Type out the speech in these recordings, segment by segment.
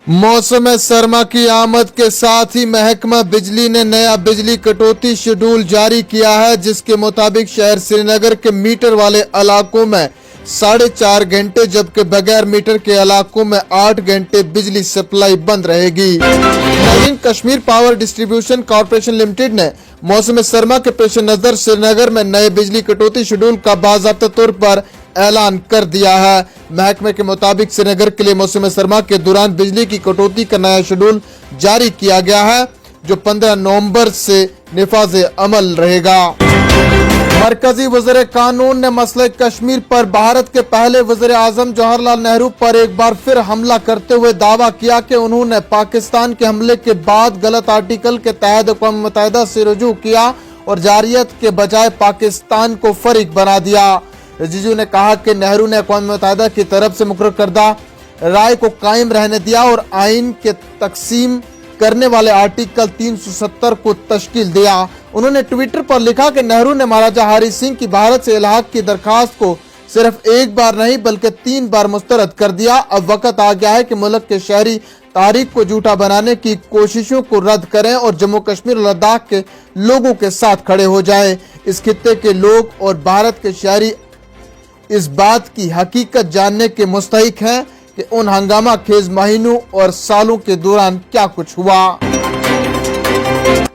मौसम सरमा की आमद के साथ ही महकमा बिजली ने नया बिजली कटौती शेड्यूल जारी किया है, जिसके मुताबिक शहर श्रीनगर के मीटर वाले इलाकों में 4.5 घंटे जबकि बगैर मीटर के इलाकों में 8 घंटे बिजली सप्लाई बंद रहेगी। नाज़रीन, Kashmir power distribution corporation limited ने मौसम सरमा के पेश नजर श्रीनगर में नए बिजली कटौती शेड्यूल का बाज़ाब्ता तौर पर ऐलान कर दिया है। महकमे के मुताबिक श्रीनगर के लिए मौसम सरमा के दौरान बिजली की कटौती का नया शेड्यूल जारी किया गया है, जो 15 नवंबर से निफाज अमल रहेगा। मरकजी वज़ीर कानून ने मसले कश्मीर पर भारत के पहले वज़ीर आज़म जवाहरलाल नेहरू पर एक बार फिर हमला करते हुए दावा किया कि उन्होंने पाकिस्तान के हमले के बाद गलत आर्टिकल के तहत अक़वाम मुत्तहिदा से रुजू किया और जारियत के बजाय पाकिस्तान को फरीक बना दिया। रिजिजू ने कहा कि नेहरू ने अक़वाम मुत्तहिदा की तरफ से मुकर्रर करदा राय को कायम रहने दिया और आइन के तकसीम करने वाले आर्टिकल 370 को तश्कील दिया। उन्होंने ट्विटर पर लिखा कि नेहरू ने महाराजा हरी सिंह की भारत से इल्हाक की दरखास्त को सिर्फ एक बार नहीं बल्कि 3 बार मुस्तरद कर दिया। अब वक्त आ गया है कि मुल्क के शहरी तारीख को झूठा बनाने की कोशिशों को रद्द करें और जम्मू कश्मीर और लद्दाख के लोगों के साथ खड़े हो जाएं। इस खित्ते के लोग और भारत के शहरी इस बात की हकीकत जानने के मुस्तहिक हैं कि उन हंगामा खेज महीनों और सालों के दौरान क्या कुछ हुआ।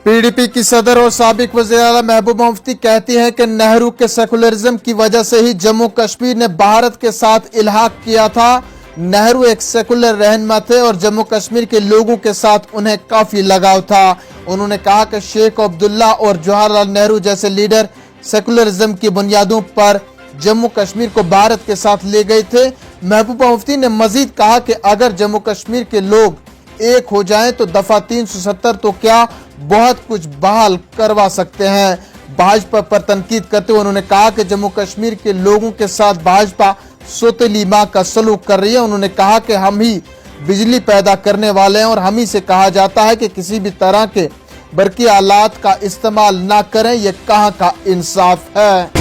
पीडीपी की सदर और साबिक वज़ीर आला महबूबा मुफ्ती कहती हैं कि नेहरू के सेकुलरिज्म की वजह से ही जम्मू कश्मीर ने भारत के साथ इल्हाक किया था। नेहरू एक सेकुलर रहनुमा थे और जम्मू कश्मीर के लोगों के साथ उन्हें काफी लगाव था। उन्होंने कहा कि शेख अब्दुल्ला और जवाहरलाल नेहरू जैसे लीडर सेकुलरिज्म की बुनियादों पर जम्मू कश्मीर को भारत के साथ ले गए थे। महबूबा मुफ्ती ने मजीद कहा कि अगर जम्मू कश्मीर के लोग एक हो जाएं तो दफा 370 तो क्या बहुत कुछ बहाल करवा सकते हैं। भाजपा पर तनकीद करते हुए उन्होंने कहा कि जम्मू कश्मीर के लोगों के साथ भाजपा सोतेली माँ का सलूक कर रही है। उन्होंने कहा कि हम ही बिजली पैदा करने वाले हैं और हम ही से कहा जाता है कि किसी भी तरह के बरकी आलात का इस्तेमाल ना करें। ये कहाँ का इंसाफ है।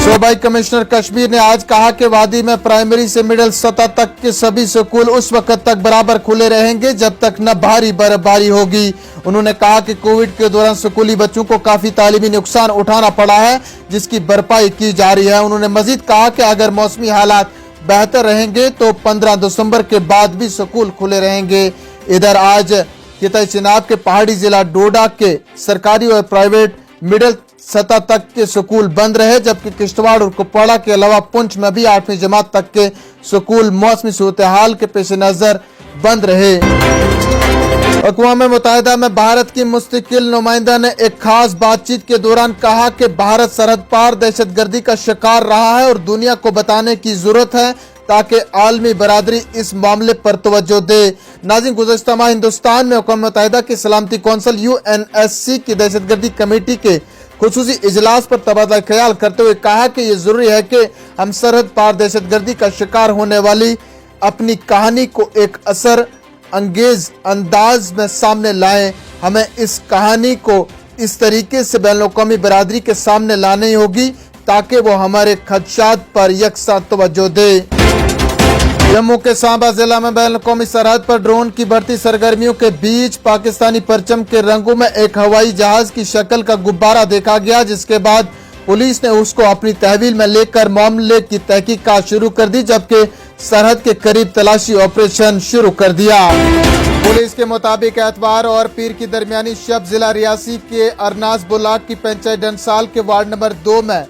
सूबाई कमिश्नर कश्मीर ने आज कहा कि वादी में प्राइमरी से मिडिल सतह तक के सभी स्कूल उस वक्त तक बराबर खुले रहेंगे जब तक न भारी बर्फबारी होगी। उन्होंने कहा कि कोविड के दौरान स्कूली बच्चों को काफी तालीमी नुकसान उठाना पड़ा है, जिसकी भरपाई की जा रही है। उन्होंने मजीद कहा कि अगर मौसमी हालात बेहतर रहेंगे तो 15 दिसंबर के बाद भी स्कूल खुले रहेंगे। इधर आज किता चिनाब के पहाड़ी जिला डोडा के सरकारी और प्राइवेट मिडिल सतह तक के स्कूल बंद रहे, जबकि किश्तवाड़ और कुपवाड़ा के अलावा पुंछ में भी 8वीं जमात तक के स्कूल मौसमी सूरत हाल के पेश नजर बंद रहे। अक़वाम मुत्तहिदा में भारत की मुस्तकिल नुमाइंदा ने एक खास बातचीत के दौरान कहा कि भारत सरहद पार दहशतगर्दी का शिकार रहा है और दुनिया को बताने की जरूरत है ताकि आलमी बरादरी इस मामले पर तवज्जो दे। नाज़रीन, गुज़श्ता माह हिंदुस्तान में अक़वाम मुत्तहिदा की सलामती कौंसिल UNSC की दहशतगर्दी कमेटी के खुसूसी इजलास पर तबादला ख्याल करते हुए कहा कि ये जरूरी है कि हम सरहद पार दहशतगर्दी का शिकार होने वाली अपनी कहानी को एक असर अंगेज अंदाज में सामने लाएं। हमें इस कहानी को इस तरीके से बैनुल-अक़वामी बरादरी के सामने लानी होगी ताकि वो हमारे खदशात पर यकसा तवज्जो दे। जम्मू के सांबा जिला में बैनुल-अक़वामी सरहद पर ड्रोन की बढ़ती सरगर्मियों के बीच पाकिस्तानी परचम के रंगों में एक हवाई जहाज की शक्ल का गुब्बारा देखा गया, जिसके बाद पुलिस ने उसको अपनी तहवील में लेकर मामले की तहकीकात शुरू कर दी, जबकि सरहद के करीब तलाशी ऑपरेशन शुरू कर दिया। पुलिस के मुताबिक एतवार और पीर की दरमियानी शब जिला रियासी के अरनास बुलाक की पंचायत डंसाल के वार्ड नंबर 2 में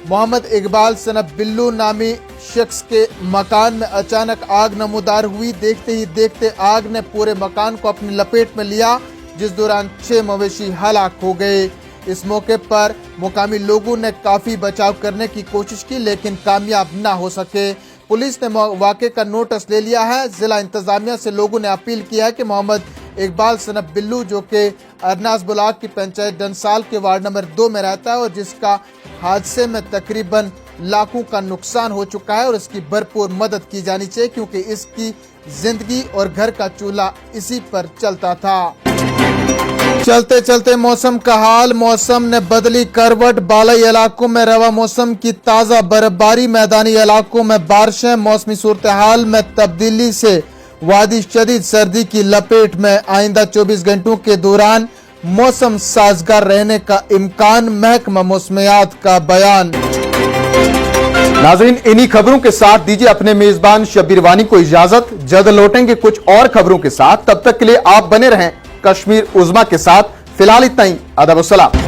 मोहम्मद इकबाल सनब बिल्लू नामी शख्स के मकान में अचानक आग नमूदार हुई। देखते ही देखते आग ने पूरे मकान को अपनी लपेट में लिया, जिस दौरान 6 मवेशी हलाक हो गए। इस मौके पर मुकामी लोगों ने काफी बचाव करने की कोशिश की लेकिन कामयाब न हो सके। पुलिस ने वाक़े का नोटिस ले लिया है। जिला इंतजामिया से लोगों ने अपील किया है कि मोहम्मद इकबाल सनब बिल्लू, जो कि अरनास बुलाक की पंचायत डंसाल के वार्ड नंबर 2 में रहता है और जिसका हादसे में तकरीबन लाखों का नुकसान हो चुका है, और इसकी भरपूर मदद की जानी चाहिए क्योंकि इसकी जिंदगी और घर का चूल्हा इसी पर चलता था। चलते चलते मौसम का हाल। मौसम ने बदली करवट। बालाई इलाकों में रवा मौसम की ताज़ा बर्फबारी, मैदानी इलाकों में बारिशें। मौसमी सूरत हाल में तब्दीली से वादी शदीद सर्दी की लपेट में। आइंदा 24 घंटों के दौरान मौसम साजगार रहने का इम्कान, महकमा मौसमियात का बयान। नाज़रीन, इन्हीं खबरों के साथ दीजिए अपने मेजबान शब्बीर वानी को इजाजत। जल्द लौटेंगे कुछ और खबरों के साथ। तब तक के लिए आप बने रहें कश्मीर उज़्मा के साथ। फिलहाल इतना ही। अदब और सलाम।